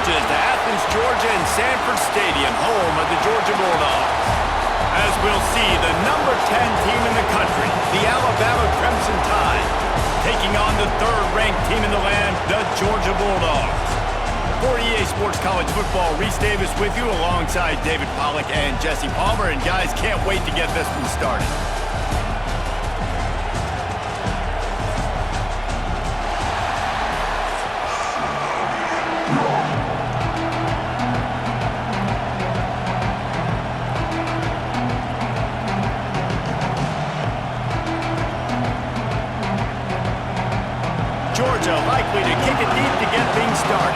marches to Athens, Georgia and Sanford Stadium, home of the Georgia Bulldogs. As we'll see, the number 10 team in the country, the Alabama Crimson Tide, taking on the third-ranked team in the land, the Georgia Bulldogs. For EA Sports College Football, Reese Davis with you alongside David Pollack and Jesse Palmer. And guys, can't wait to get this one started. Georgia likely to kick it deep to get things started.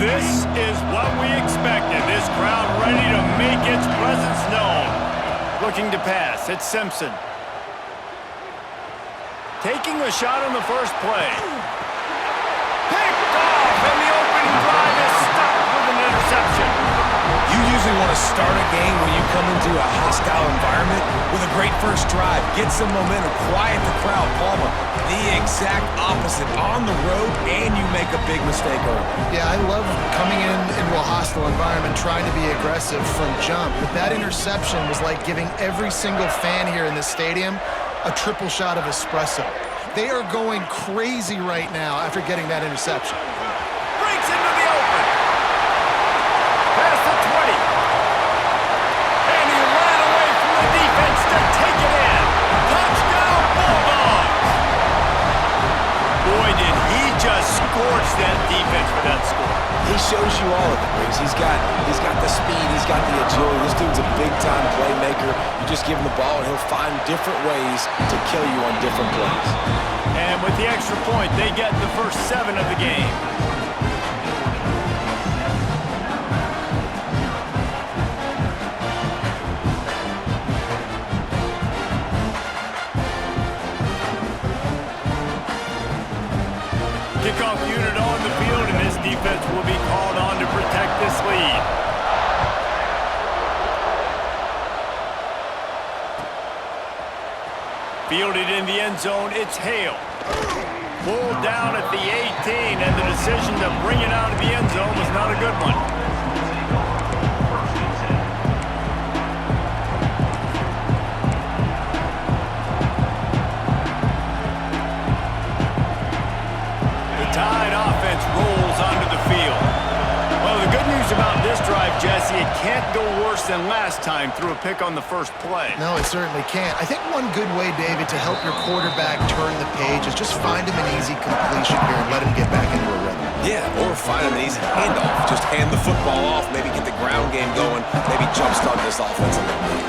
This is what we expected. This crowd ready to make its presence known. Looking to pass, it's Simpson. Taking a shot on the first play. Picked off, and the opening drive is stopped with an interception. You usually want to start a game when you come into a hostile environment with a great first drive. Get some momentum, quiet the crowd. Palmer, the exact opposite. On the road, and you make a big mistake early. Yeah, I love coming into a hostile environment, trying to be aggressive from jump. But that interception was like giving every single fan here in this stadium a triple shot of espresso. They are going crazy right now after getting that interception. Breaks into the open. Past the 20. And he ran away from the defense to take it in. Touchdown, Bulldogs. Boy, did he just scorch that defense for that score. He shows you all of it, Briggs. He's got the speed, he's got the agility. This dude's a big-time playmaker. You just give him the ball, and he'll find different ways to kill you on different plays. And with the extra point, they get the first 7 of the game. Kickoff unit on the field, and this defense will be called on to protect this lead. Fielded in the end zone, it's Hale. Pulled down at the 18, and the decision to bring it out of the end zone was not a good one. The Tide offense rolls onto the field. Well, the good news about this drive, Jesse, it can't go worse than last time through a pick on the first play. No, it certainly can't. I think one good way, David, to help your quarterback turn the page is just find him an easy completion here and let him get back into a rhythm. Yeah, or find him an easy handoff. Just hand the football off, maybe get the ground game going, maybe jumpstart this offense a little bit.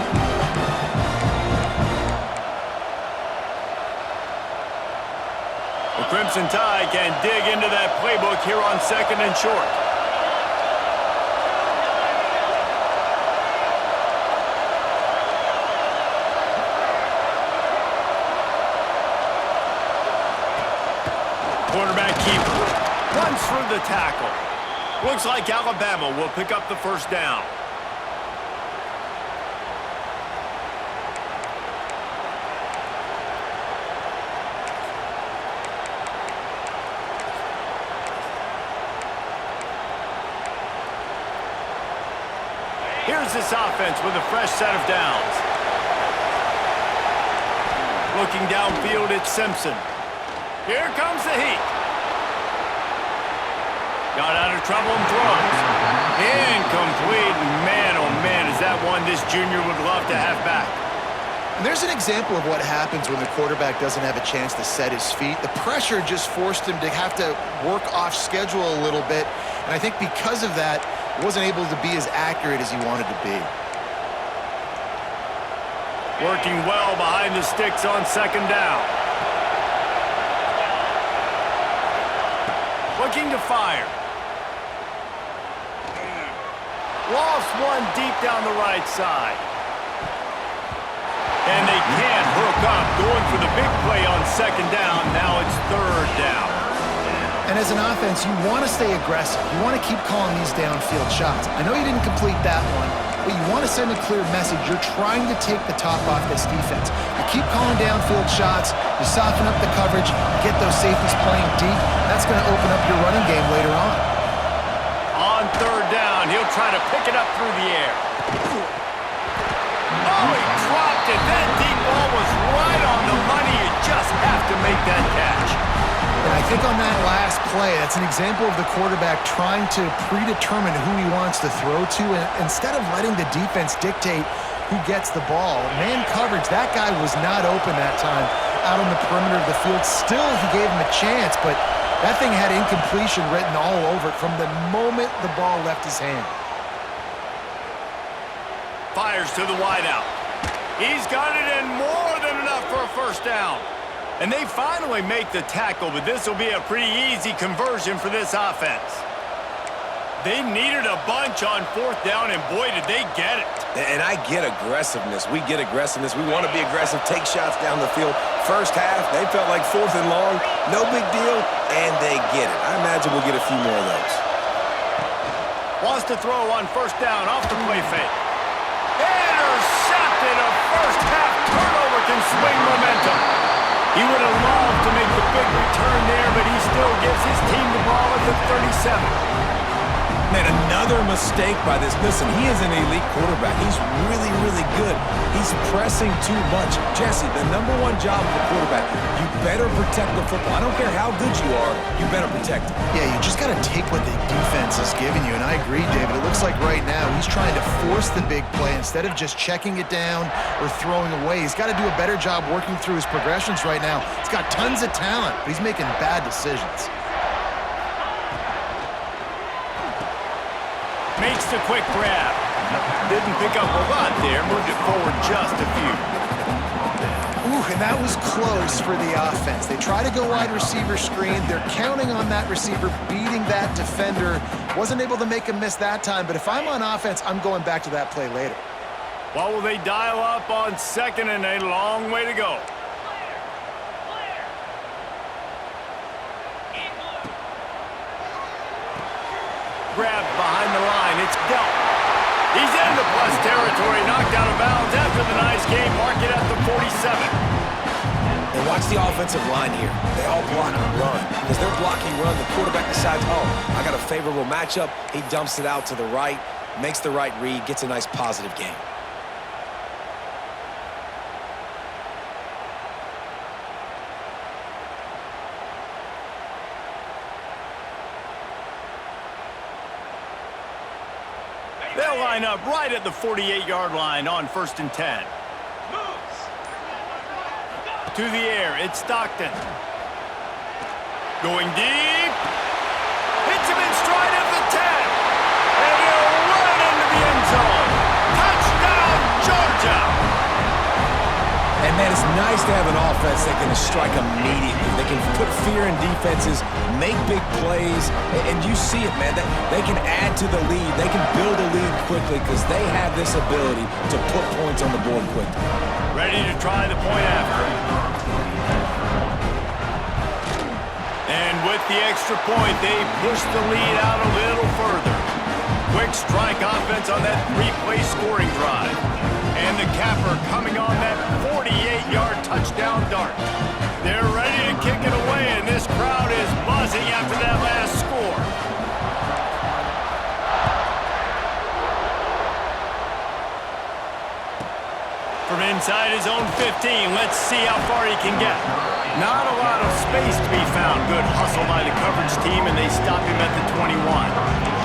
The Crimson Tide can dig into that playbook here on 2nd and short. Quarterback keeper runs through the tackle. Looks like Alabama will pick up the first down. Here's this offense with a fresh set of downs. Looking downfield, it's Simpson. Here comes the heat. Got out of trouble and throws. Incomplete. Man, oh man, is that one this junior would love to have back. And there's an example of what happens when the quarterback doesn't have a chance to set his feet. The pressure just forced him to have to work off schedule a little bit. And I think because of that, wasn't able to be as accurate as he wanted to be. Working well behind the sticks on second down. Looking to fire. Lost one deep down the right side. And they can't hook up. Going for the big play on second down. Now it's third down. And as an offense, you want to stay aggressive. You want to keep calling these downfield shots. I know you didn't complete that one, but you want to send a clear message. You're trying to take the top off this defense. You keep calling downfield shots, you soften up the coverage, you get those safeties playing deep. That's going to open up your running game later on. On third down, he'll try to pick it up through the air. Oh, he dropped it. That deep ball was right on the money. You just have to make that catch. And I think on that last play, that's an example of the quarterback trying to predetermine who he wants to throw to, and instead of letting the defense dictate who gets the ball. Man coverage, that guy was not open that time out on the perimeter of the field. Still, he gave him a chance, but that thing had incompletion written all over it from the moment the ball left his hand. Fires to the wideout. He's got it in more than enough for a first down. And they finally make the tackle, but this will be a pretty easy conversion for this offense. They needed a bunch on fourth down, and boy, did they get it. And I get aggressiveness. We get aggressiveness. We want to be aggressive, take shots down the field. First half, they felt like fourth and long. No big deal, and they get it. I imagine we'll get a few more of those. Wants to throw on first down off the play fake. Intercepted. A first half turnover can swing momentum. He would have loved to make the big return there, but he still gives his team the ball at the 37. Man, another mistake by this. Listen, he is an elite quarterback. He's really, really good. He's pressing too much. Jesse, the number one job of a quarterback, you better protect the football. I don't care how good you are, you better protect it. Yeah, you just got to take what the defense is giving you, and I agree, David. It looks like right now he's trying to force the big play instead of just checking it down or throwing away. He's got to do a better job working through his progressions right now. He's got tons of talent, but he's making bad decisions. Makes the quick grab. Didn't pick up a lot there. Moved it forward just a few. Ooh, and that was close for the offense. They try to go wide receiver screen. They're counting on that receiver beating that defender. Wasn't able to make him miss that time, but if I'm on offense, I'm going back to that play later. What will they dial up on second and a long way to go? Grabbed behind the line. It's dealt. He's into plus territory. Knocked out of bounds after the nice game. Mark it at the 47. And watch the offensive line here. They all block and run. As they're blocking run, the quarterback decides, oh, I got a favorable matchup. He dumps it out to the right, makes the right read, gets a nice positive game. They'll line up right at the 48-yard line on 1st and 10. To the air, it's Stockton. Going deep. Hits him in stride at the 10. And he'll run into the end zone. Touchdown, Georgia! And man, it's nice to have an offense that can strike immediately. They can put fear in defenses, make big plays, and you see it, man. They can add to the lead. They can build a lead quickly because they have this ability to put points on the board quickly. Ready to try the point after. And with the extra point, they push the lead out a little further. Quick strike offense on that three-play scoring drive. And the capper coming on that 48-yard touchdown dart. They're ready to kick it away, and this crowd is buzzing after that last score. From inside his own 15, let's see how far he can get. Not a lot of space to be found. Good hustle by the coverage team, and they stop him at the 21.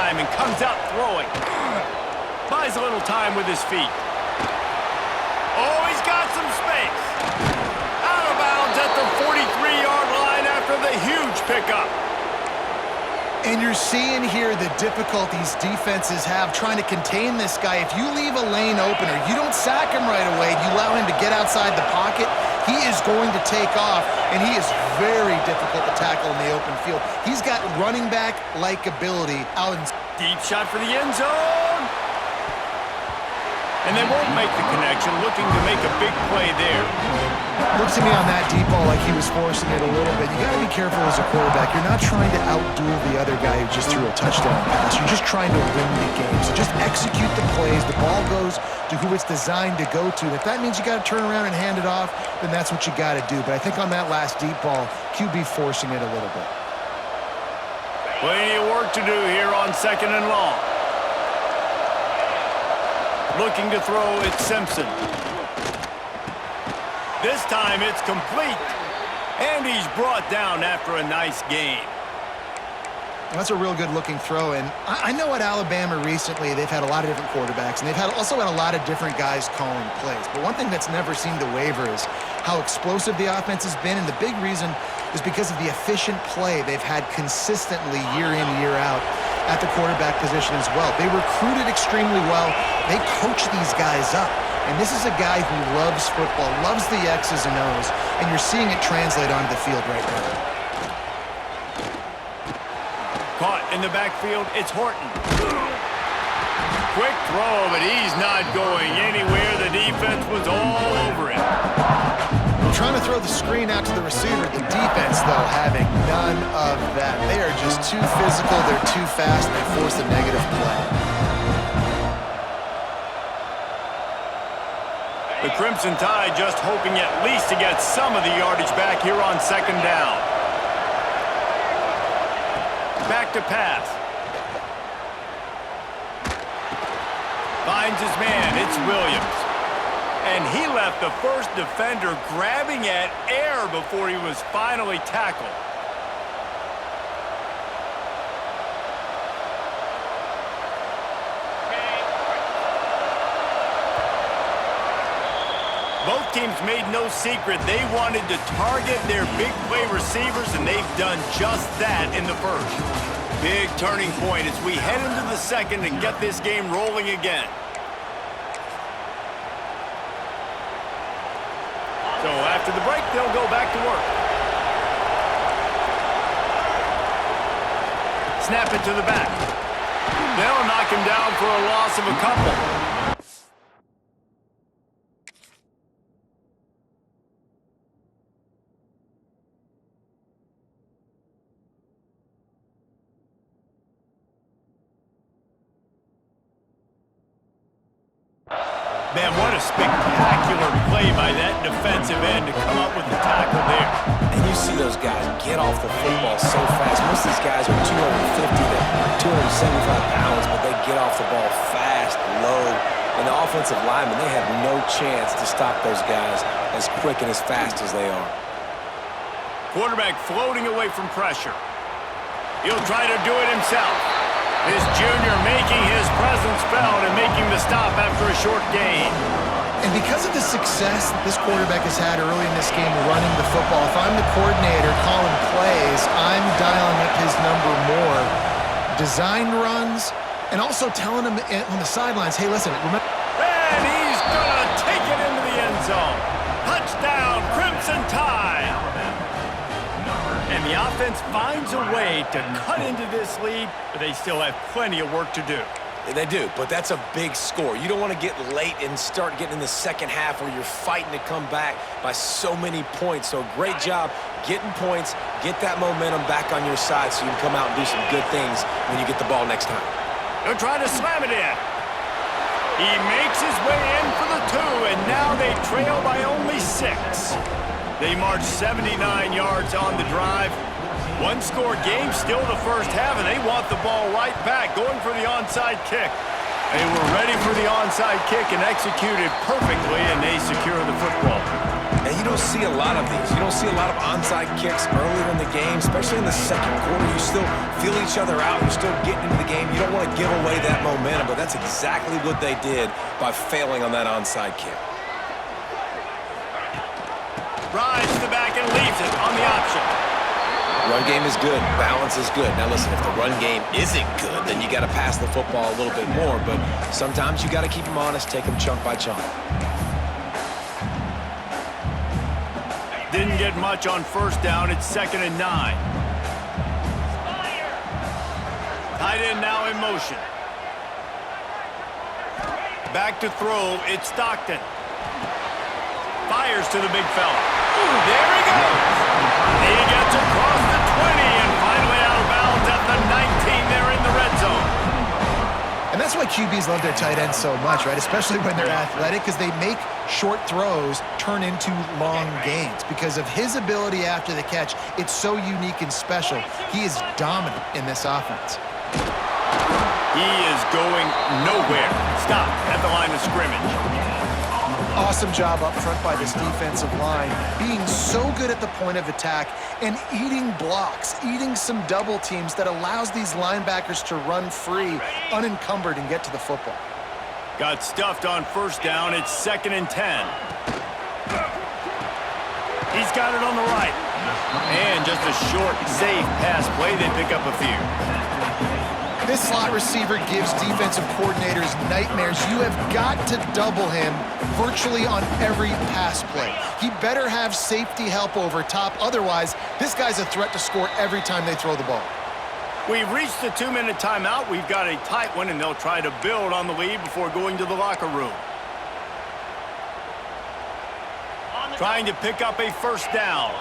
And comes out throwing. Buys a little time with his feet. Oh, he's got some space. Out of bounds at the 43-yard line after the huge pickup. And you're seeing here the difficulties defenses have trying to contain this guy. If you leave a lane open or you don't sack him right away, you allow him to get outside the pocket, he is going to take off, and he is very difficult to tackle in the open field. He's got running back-like ability out in... Deep shot for the end zone. And they won't make the connection, looking to make a big play there. Looks to me on that deep ball like he was forcing it a little bit. You got to be careful as a quarterback. You're not trying to outduel the other guy who just threw a touchdown pass. You're just trying to win the game. So just execute the plays. The ball goes to who it's designed to go to. And if that means you got to turn around and hand it off, then that's what you got to do. But I think on that last deep ball, QB forcing it a little bit. Plenty of work to do here on 2nd and long. Looking to throw, it's Simpson. This time it's complete. And he's brought down after a nice gain. That's a real good-looking throw, and I know at Alabama recently they've had a lot of different quarterbacks, and they've also had a lot of different guys calling plays. But one thing that's never seemed to waver is how explosive the offense has been, and the big reason is because of the efficient play they've had consistently year in, year out at the quarterback position as well. They recruited extremely well. They coach these guys up, and this is a guy who loves football, loves the X's and O's, and you're seeing it translate onto the field right now. Caught in the backfield, it's Horton. Quick throw, but he's not going anywhere. The defense was all over him. Trying to throw the screen out to the receiver. The defense, though, having none of that. They are just too physical, they're too fast, and they force a negative play. The Crimson Tide just hoping at least to get some of the yardage back here on 2nd down. Back to pass. Finds his man. It's Williams. And he left the first defender grabbing at air before he was finally tackled. Both teams made no secret they wanted to target their big play receivers, and they've done just that in the first. Big turning point as we head into the second and get this game rolling again. So after the break, they'll go back to work. Snap it to the back. They'll knock him down for a loss of a couple. Man, what a spectacular play by that defensive end to come up with the tackle there. And you see those guys get off the football so fast. Most of these guys are 250 to 275 pounds, but they get off the ball fast, low. And the offensive linemen, they have no chance to stop those guys as quick and as fast as they are. Quarterback floating away from pressure. He'll try to do it himself. His junior making his presence felt and making the stop after a short gain. And because of the success that this quarterback has had early in this game running the football, if I'm the coordinator calling plays, I'm dialing up his number more. Design runs, And also telling them on the sidelines, hey, listen, remember. And he's going to take it into the end zone. Touchdown, Crimson Tide. And the offense finds a way to cut into this lead, but they still have plenty of work to do. They do, but that's a big score. You don't want to get late and start getting in the second half where you're fighting to come back by so many points. So great job getting points, get that momentum back on your side so you can come out and do some good things when you get the ball next time. They're trying to slam it in. He makes his way in for the 2, and now they trail by only 6. They march 79 yards on the drive. One-score game, still the first half, and they want the ball right back, going for the onside kick. They were ready for the onside kick and executed perfectly, and they secure the football. And you don't see a lot of these. You don't see a lot of onside kicks earlier in the game, especially in the second quarter. You still feel each other out. You're still getting into the game. You don't want to give away that momentum, but that's exactly what they did by failing on that onside kick. Rides to the back and leaves it on the option. Run game is good. Balance is good. Now listen, if the run game isn't good, then you got to pass the football a little bit more. But sometimes you got to keep them honest, take them chunk by chunk. Didn't get much on first down. It's 2nd and 9. Tight end now in motion. Back to throw. It's Stockton. Fires to the big fella. There he goes. He gets across the 20 and finally out of bounds at the 19. They're in the red zone. And that's why QBs love their tight ends so much, right? Especially when they're athletic, because they make short throws turn into long gains. Because of his ability after the catch, it's so unique and special. He is dominant in this offense. He is going nowhere. Stop at the line of scrimmage. Awesome job up front by this defensive line, being so good at the point of attack and eating blocks, eating some double teams that allows these linebackers to run free, unencumbered, and get to the football. Got stuffed on first down. It's 2nd and 10. He's got it on the right. And just a short, safe pass play. They pick up a few. This slot receiver gives defensive coordinators nightmares. You have got to double him virtually on every pass play. He better have safety help over top. Otherwise, this guy's a threat to score every time they throw the ball. We've reached the 2-minute timeout. We've got a tight one, and they'll try to build on the lead before going to the locker room. Trying to pick up a first down.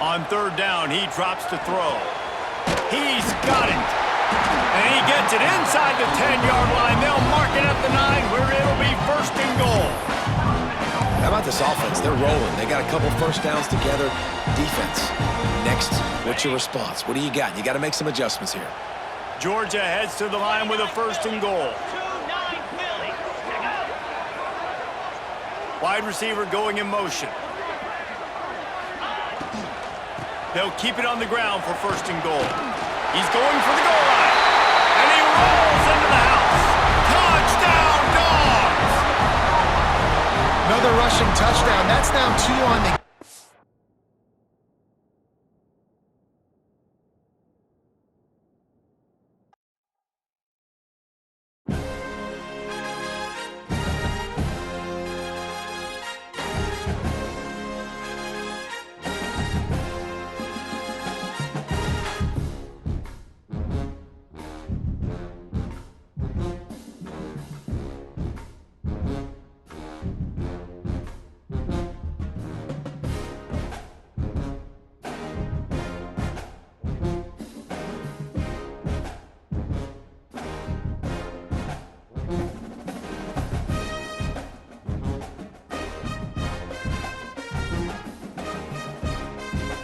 On third down, he drops to throw. He's got it. And he gets it inside the 10-yard line. They'll mark it at the 9 where it'll be 1st and goal. How about this offense? They're rolling. They got a couple first downs together. Defense. Next, what's your response? What do you got? You got to make some adjustments here. Georgia heads to the line with a 1st and goal. Wide receiver going in motion. They'll keep it on the ground for 1st and goal. He's going for the goal line. And he rolls into the house. Touchdown, Dogs! Another rushing touchdown. That's now 2 on the